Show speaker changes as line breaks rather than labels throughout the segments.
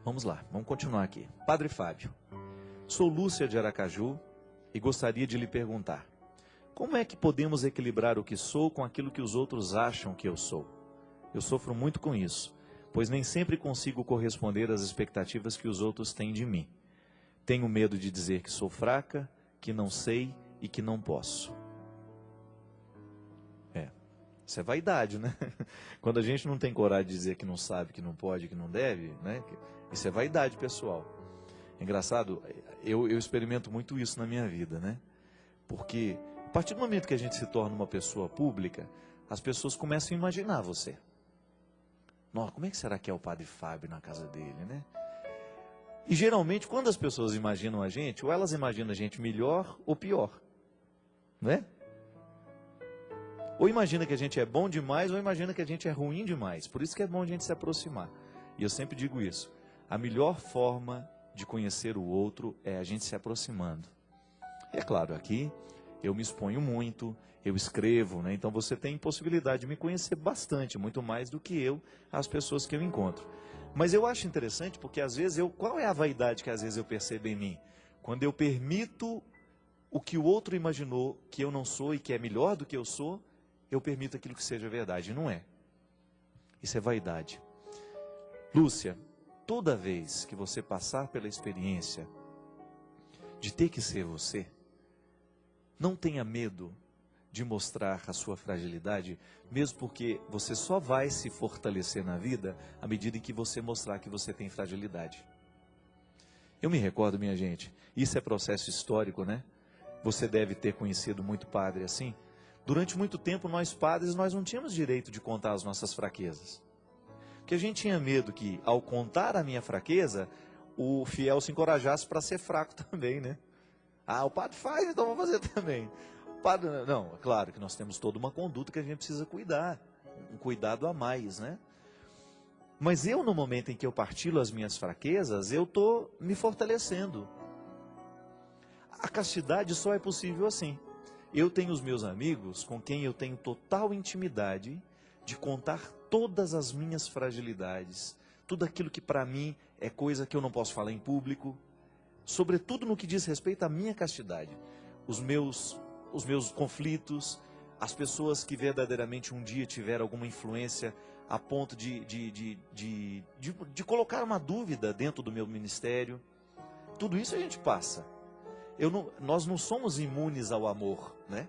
Vamos lá, vamos continuar aqui. Padre Fábio, sou Lúcia de Aracaju e gostaria de lhe perguntar: como é que podemos equilibrar o que sou com aquilo que os outros acham que eu sou? Eu sofro muito com isso, pois nem sempre consigo corresponder às expectativas que os outros têm de mim. Tenho medo de dizer que sou fraca, que não sei e que não posso. Isso é vaidade, né? Quando a gente não tem coragem de dizer que não sabe, que não pode, que não deve, né? Isso é vaidade pessoal. É engraçado, eu experimento muito isso na minha vida, né? Porque a partir do momento que a gente se torna uma pessoa pública, as pessoas começam a imaginar você. Nossa, como é que será que é o Padre Fábio na casa dele, né? E geralmente, quando as pessoas imaginam a gente, ou elas imaginam a gente melhor ou pior, não é? Ou imagina que a gente é bom demais, ou imagina que a gente é ruim demais. Por isso que é bom a gente se aproximar. E eu sempre digo isso. A melhor forma de conhecer o outro é a gente se aproximando. E é claro, aqui eu me exponho muito, eu escrevo, né? Então você tem possibilidade de me conhecer bastante, muito mais do que eu, as pessoas que eu encontro. Mas eu acho interessante porque às vezes qual é a vaidade que às vezes eu percebo em mim? Quando eu permito o que o outro imaginou que eu não sou e que é melhor do que eu sou, eu permito aquilo que seja verdade. Não é. Isso é vaidade. Lúcia, toda vez que você passar pela experiência de ter que ser você, não tenha medo de mostrar a sua fragilidade, mesmo porque você só vai se fortalecer na vida à medida em que você mostrar que você tem fragilidade. Eu me recordo, minha gente, isso é processo histórico, né? Você deve ter conhecido muito padre assim. Durante muito tempo, nós padres, nós não tínhamos direito de contar as nossas fraquezas. Porque a gente tinha medo que, ao contar a minha fraqueza, o fiel se encorajasse para ser fraco também, né? Ah, o padre faz, então vou fazer também. O padre, não, é claro que nós temos toda uma conduta que a gente precisa cuidar. Um cuidado a mais, né? Mas eu, no momento em que eu partilho as minhas fraquezas, eu estou me fortalecendo. A castidade só é possível assim. Eu tenho os meus amigos com quem eu tenho total intimidade de contar todas as minhas fragilidades, tudo aquilo que para mim é coisa que eu não posso falar em público, sobretudo no que diz respeito à minha castidade, os meus conflitos, as pessoas que verdadeiramente um dia tiveram alguma influência a ponto de colocar uma dúvida dentro do meu ministério, tudo isso a gente passa. Nós não somos imunes ao amor, né?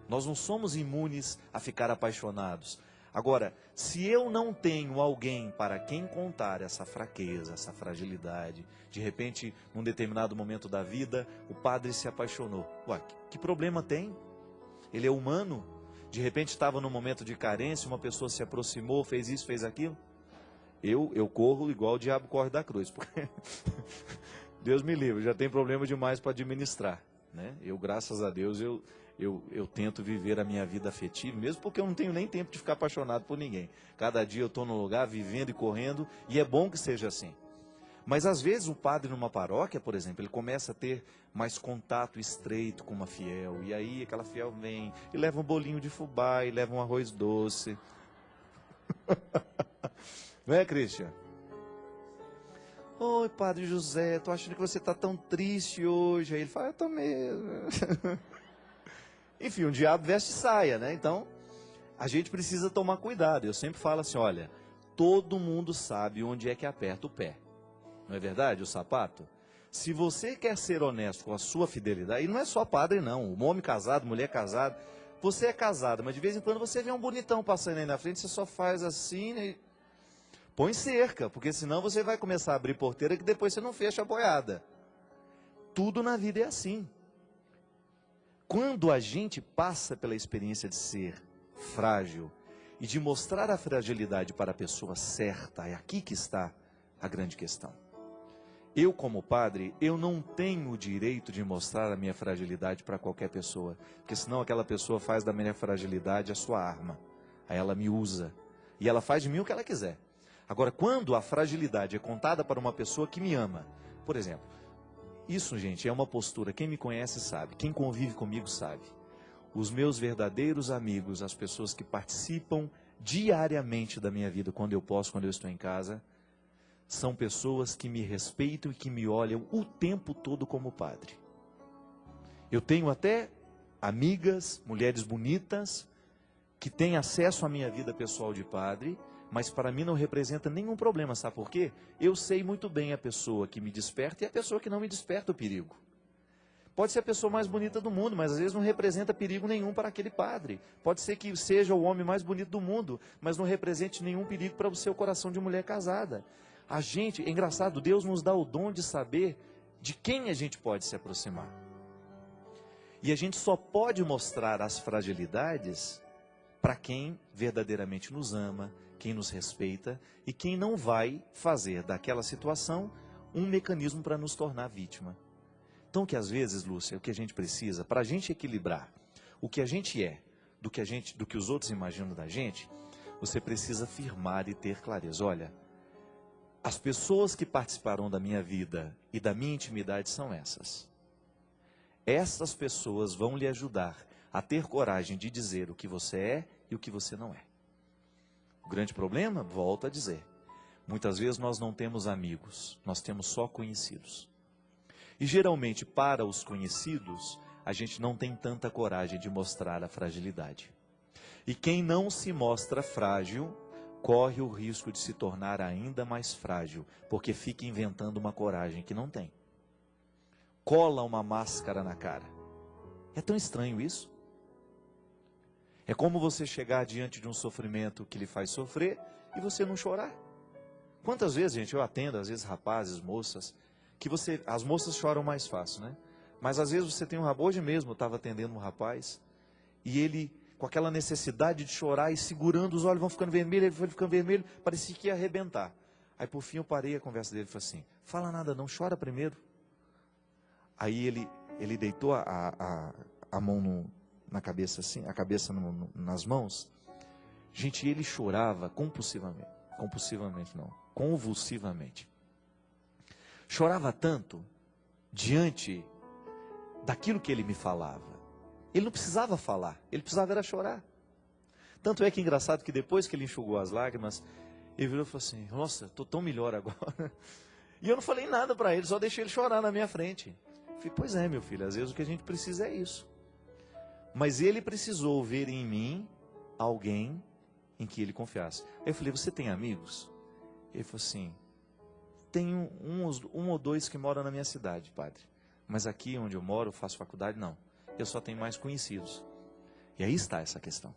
Nós não somos imunes a ficar apaixonados. Agora, se eu não tenho alguém para quem contar essa fraqueza, essa fragilidade, de repente, num determinado momento da vida, o padre se apaixonou. Ué, que problema tem? Ele é humano. De repente estava num momento de carência, uma pessoa se aproximou, fez isso, fez aquilo. Eu corro igual o diabo corre da cruz, porque Deus me livre, já tem problema demais para administrar, né? Eu, graças a Deus, eu tento viver a minha vida afetiva, mesmo porque eu não tenho nem tempo de ficar apaixonado por ninguém. Cada dia eu estou no lugar, vivendo e correndo, e é bom que seja assim. Mas às vezes um padre numa paróquia, por exemplo, ele começa a ter mais contato estreito com uma fiel, e aí aquela fiel vem e leva um bolinho de fubá, e leva um arroz doce. Não é, Cristian? Oi, Padre José, tô achando que você está tão triste hoje. Aí ele fala, eu tô mesmo. Enfim, o diabo veste saia, né? Então, a gente precisa tomar cuidado. Eu sempre falo assim, olha, todo mundo sabe onde é que aperta o pé. Não é verdade, o sapato? Se você quer ser honesto com a sua fidelidade, e não é só padre não, um homem casado, mulher casada, você é casado, mas de vez em quando você vê um bonitão passando aí na frente, você só faz assim, né? Põe cerca, porque senão você vai começar a abrir porteira que depois você não fecha a boiada. Tudo na vida é assim. Quando a gente passa pela experiência de ser frágil e de mostrar a fragilidade para a pessoa certa, é aqui que está a grande questão. Eu, como padre, eu não tenho o direito de mostrar a minha fragilidade para qualquer pessoa, porque senão aquela pessoa faz da minha fragilidade a sua arma. Aí ela me usa e ela faz de mim o que ela quiser. Agora, quando a fragilidade é contada para uma pessoa que me ama, por exemplo, isso, gente, é uma postura, quem me conhece sabe, quem convive comigo sabe. Os meus verdadeiros amigos, as pessoas que participam diariamente da minha vida, quando eu posso, quando eu estou em casa, são pessoas que me respeitam e que me olham o tempo todo como padre. Eu tenho até amigas, mulheres bonitas, que têm acesso à minha vida pessoal de padre, mas para mim não representa nenhum problema, sabe por quê? Eu sei muito bem a pessoa que me desperta e a pessoa que não me desperta o perigo. Pode ser a pessoa mais bonita do mundo, mas às vezes não representa perigo nenhum para aquele padre. Pode ser que seja o homem mais bonito do mundo, mas não represente nenhum perigo para o seu coração de mulher casada. A gente, é engraçado, Deus nos dá o dom de saber de quem a gente pode se aproximar. E a gente só pode mostrar as fragilidades para quem verdadeiramente nos ama, quem nos respeita e quem não vai fazer daquela situação um mecanismo para nos tornar vítima. Então, que às vezes, Lúcia, o que a gente precisa, para a gente equilibrar o que a gente é, do que os outros imaginam da gente, você precisa afirmar e ter clareza. Olha, as pessoas que participarão da minha vida e da minha intimidade são essas. Essas pessoas vão lhe ajudar a ter coragem de dizer o que você é e o que você não é. O grande problema, volto a dizer, muitas vezes nós não temos amigos, nós temos só conhecidos. E geralmente para os conhecidos, a gente não tem tanta coragem de mostrar a fragilidade. E quem não se mostra frágil, corre o risco de se tornar ainda mais frágil, porque fica inventando uma coragem que não tem. Cola uma máscara na cara. É tão estranho isso. É como você chegar diante de um sofrimento que lhe faz sofrer e você não chorar. Quantas vezes, gente, eu atendo, às vezes rapazes, moças, as moças choram mais fácil, né? Mas às vezes você tem um rapaz, hoje mesmo eu estava atendendo um rapaz, e ele, com aquela necessidade de chorar e segurando, os olhos vão ficando vermelhos, ele foi ficando vermelho, parecia que ia arrebentar. Aí por fim eu parei a conversa dele e falei assim, fala nada não, chora primeiro. Aí ele deitou a mão na cabeça assim, a cabeça nas mãos. Gente, ele chorava convulsivamente. Chorava tanto diante daquilo que ele me falava. Ele não precisava falar, ele precisava era chorar. Tanto é que é engraçado que depois que ele enxugou as lágrimas, ele virou e falou assim, nossa, estou tão melhor agora. E eu não falei nada para ele, só deixei ele chorar na minha frente. Eu falei, pois é, meu filho, às vezes o que a gente precisa é isso. Mas ele precisou ver em mim alguém em que ele confiasse. Aí eu falei, você tem amigos? Ele falou assim, tenho um ou dois que moram na minha cidade, padre. Mas aqui onde eu moro, eu faço faculdade, não. Eu só tenho mais conhecidos. E aí está essa questão.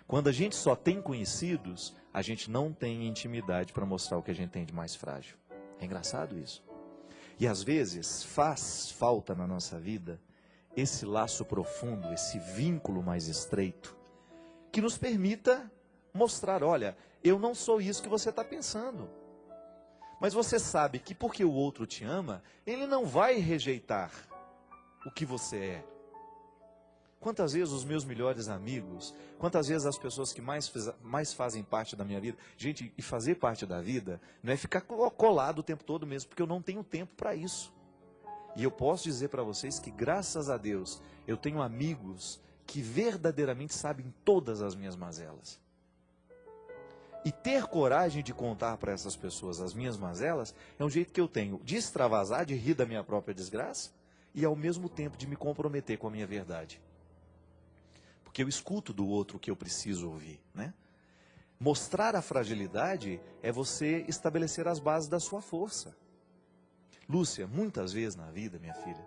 Quando a gente só tem conhecidos, a gente não tem intimidade para mostrar o que a gente tem de mais frágil. É engraçado isso. E às vezes faz falta na nossa vida esse laço profundo, esse vínculo mais estreito, que nos permita mostrar, olha, eu não sou isso que você está pensando. Mas você sabe que porque o outro te ama, ele não vai rejeitar o que você é. Quantas vezes os meus melhores amigos, quantas vezes as pessoas que mais fazem parte da minha vida, gente, e fazer parte da vida não é ficar colado o tempo todo mesmo, porque eu não tenho tempo para isso. E eu posso dizer para vocês que graças a Deus, eu tenho amigos que verdadeiramente sabem todas as minhas mazelas. E ter coragem de contar para essas pessoas as minhas mazelas é um jeito que eu tenho de extravasar, de rir da minha própria desgraça e ao mesmo tempo de me comprometer com a minha verdade. Porque eu escuto do outro o que eu preciso ouvir, né? Mostrar a fragilidade é você estabelecer as bases da sua força. Lúcia, muitas vezes na vida, minha filha,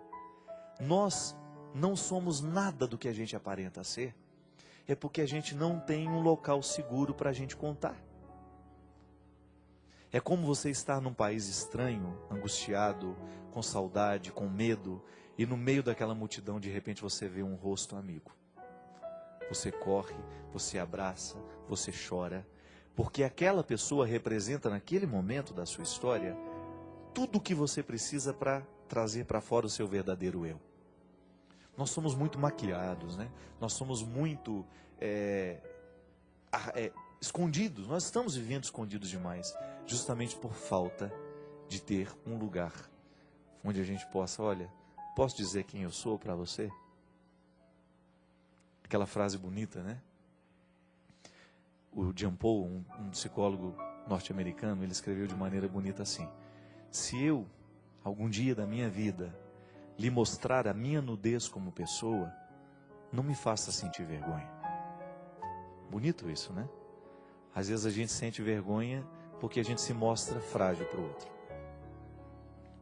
nós não somos nada do que a gente aparenta ser. É porque a gente não tem um local seguro para a gente contar. É como você estar num país estranho, angustiado, com saudade, com medo, e no meio daquela multidão, de repente você vê um rosto amigo. Você corre, você abraça, você chora, porque aquela pessoa representa naquele momento da sua história tudo o que você precisa para trazer para fora o seu verdadeiro eu. Nós somos muito maquiados, né? Nós somos muito escondidos. Nós estamos vivendo escondidos demais, justamente por falta de ter um lugar onde a gente possa, olha, posso dizer quem eu sou para você? Aquela frase bonita, né? O Jean Paul, um psicólogo norte-americano, ele escreveu de maneira bonita assim: se eu, algum dia da minha vida, lhe mostrar a minha nudez como pessoa, não me faça sentir vergonha. Bonito isso, né? Às vezes a gente sente vergonha porque a gente se mostra frágil para o outro.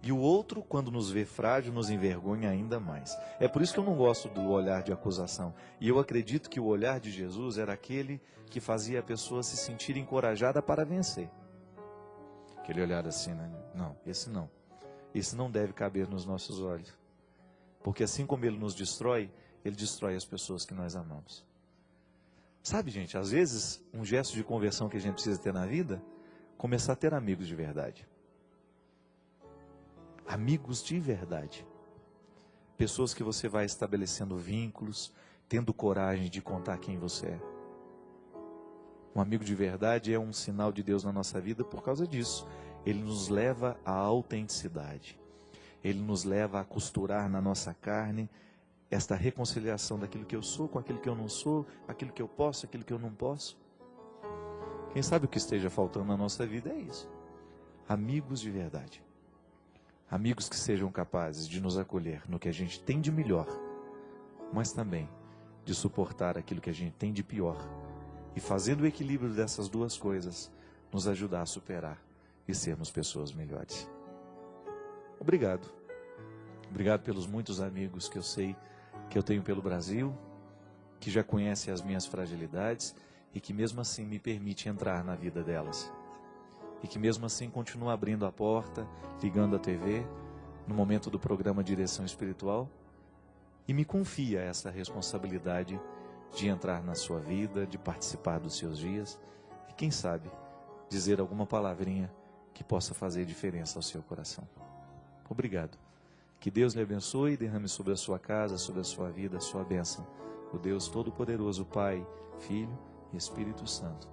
E o outro, quando nos vê frágil, nos envergonha ainda mais. É por isso que eu não gosto do olhar de acusação. E eu acredito que o olhar de Jesus era aquele que fazia a pessoa se sentir encorajada para vencer. Aquele olhar assim, né? Não, esse não. Esse não deve caber nos nossos olhos. Porque assim como ele nos destrói, ele destrói as pessoas que nós amamos. Sabe, gente, às vezes, um gesto de conversão que a gente precisa ter na vida, começar a ter amigos de verdade. Amigos de verdade. Pessoas que você vai estabelecendo vínculos, tendo coragem de contar quem você é. Um amigo de verdade é um sinal de Deus na nossa vida por causa disso. Ele nos leva à autenticidade. Ele nos leva a costurar na nossa carne esta reconciliação daquilo que eu sou com aquilo que eu não sou, aquilo que eu posso, aquilo que eu não posso. Quem sabe o que esteja faltando na nossa vida é isso. Amigos de verdade. Amigos que sejam capazes de nos acolher no que a gente tem de melhor, mas também de suportar aquilo que a gente tem de pior. E fazendo o equilíbrio dessas duas coisas, nos ajudar a superar e sermos pessoas melhores. Obrigado. Obrigado pelos muitos amigos que eu sei que eu tenho pelo Brasil, que já conhecem as minhas fragilidades e que mesmo assim me permite entrar na vida delas. E que mesmo assim continua abrindo a porta, ligando a TV, no momento do programa Direção Espiritual, e me confia essa responsabilidade de entrar na sua vida, de participar dos seus dias, e quem sabe, dizer alguma palavrinha que possa fazer diferença ao seu coração. Obrigado. Que Deus lhe abençoe e derrame sobre a sua casa, sobre a sua vida, a sua bênção. O Deus Todo-Poderoso, Pai, Filho e Espírito Santo.